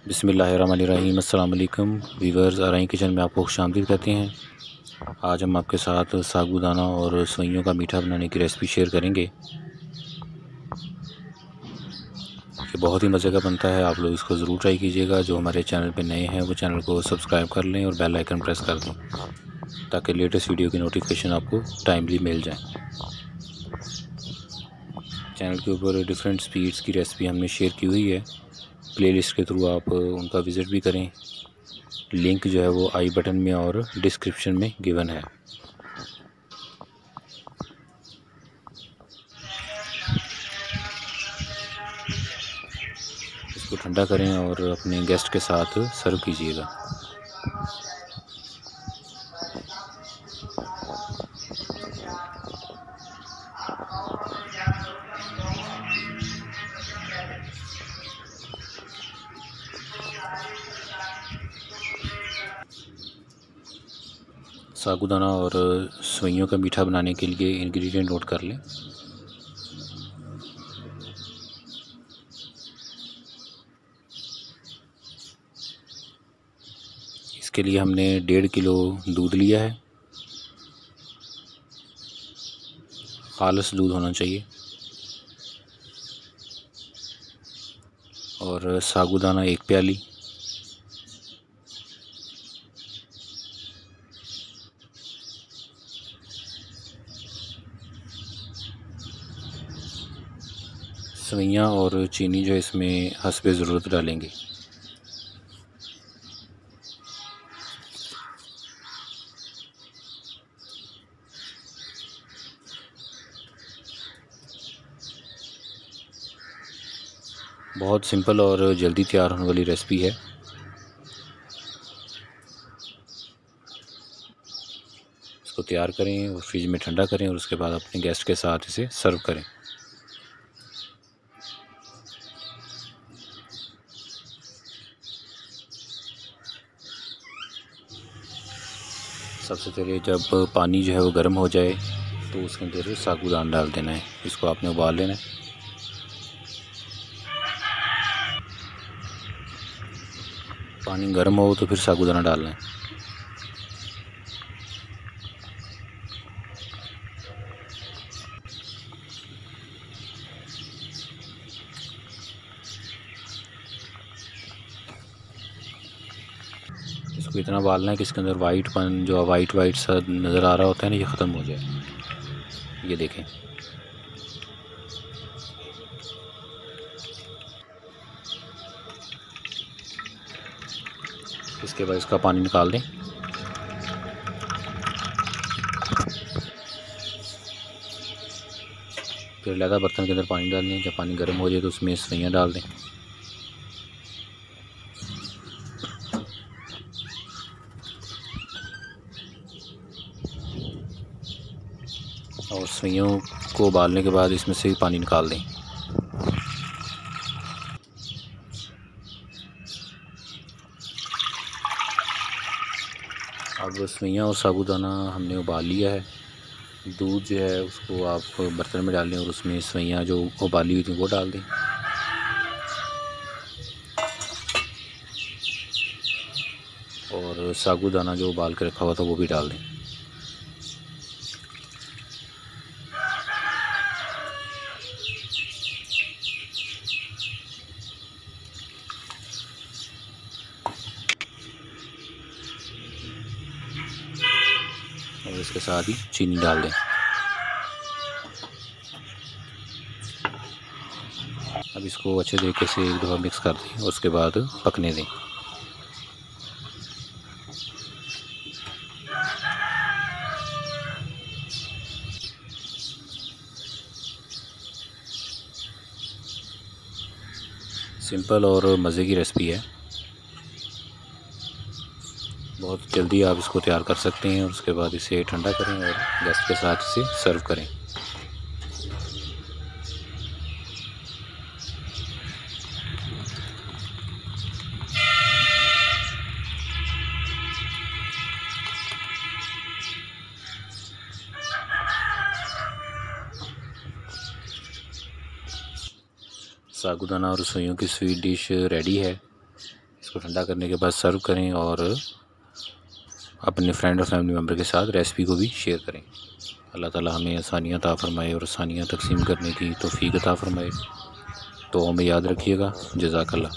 बिस्मिल्लाहिर्रहमानिर्रहीम। अस्सलाम वालेकुम वीवर्स, आराइन किचन में आपको खुशामदीद कहते हैं। आज हम आपके साथ सागूदाना और सवैयों का मीठा बनाने की रेसिपी शेयर करेंगे। ये बहुत ही मज़े का बनता है, आप लोग इसको ज़रूर ट्राई कीजिएगा। जो हमारे चैनल पे नए हैं वो चैनल को सब्सक्राइब कर लें और बेल आइकन प्रेस कर दें ताकि लेटेस्ट वीडियो की नोटिफिकेशन आपको टाइमली मिल जाए। चैनल के ऊपर डिफरेंट स्वीट्स की रेसिपी हमने शेयर की हुई है, प्लेलिस्ट के थ्रू आप उनका विज़िट भी करें। लिंक जो है वो आई बटन में और डिस्क्रिप्शन में गिवन है। इसको ठंडा करें और अपने गेस्ट के साथ सर्व कीजिएगा। सागूदाना और सवैयों का मीठा बनाने के लिए इंग्रेडिएंट नोट कर लें। इसके लिए हमने 1.5 किलो दूध लिया है। खालिस दूध होना चाहिए। और सागूदाना 1 प्याली, सवैयाँ और चीनी जो इसमें हस्बे ज़रूरत डालेंगे। बहुत सिंपल और जल्दी तैयार होने वाली रेसिपी है। इसको तैयार करें और फ्रिज में ठंडा करें और उसके बाद अपने गेस्ट के साथ इसे सर्व करें। सबसे पहले जब पानी जो है वो गर्म हो जाए तो उसके अंदर सागूदाना डाल देना है। इसको आपने उबाल लेना है। पानी गर्म हो तो फिर सागूदाना डालना है। इसको इतना उबालना है कि इसके अंदर वाइटपन जो वाइट सा नज़र आ रहा होता है ना, ये ख़त्म हो जाए। ये देखें। इसके बाद इसका पानी निकाल दें। फिर लहदा बर्तन के अंदर पानी डाल दें। जब पानी गर्म हो जाए तो उसमें सवैयाँ डाल दें। और सवैयों को उबालने के बाद इसमें से पानी निकाल दें। अब सवैयाँ और साबूदाना हमने उबाल लिया है। दूध जो है उसको आप बर्तन में डाल लें और उसमें सवैयाँ जो उबाली हुई थी वो डाल दें। और सागूदाना जो उबाल के रखा हुआ था वो भी डाल दें। और इसके साथ ही चीनी डाल दें। अब इसको अच्छे तरीके से एक दफ़ा मिक्स कर दें और उसके बाद पकने दें। सिंपल और मज़े की रेसिपी है। बहुत जल्दी आप इसको तैयार कर सकते हैं और उसके बाद इसे ठंडा करें और गेस्ट के साथ इसे सर्व करें। सागूदाना और सवैयों की स्वीट डिश रेडी है। इसको ठंडा करने के बाद सर्व करें और अपने फ्रेंड और फैमिली मेम्बर के साथ रेसिपी को भी शेयर करें। अल्लाह ताला हमें आसानियाँ अता फ़रमाए और आसानियाँ तकसीम करने की तौफ़ीक अता फ़रमाए। तो हमें याद रखिएगा। जज़ाकल्लाह।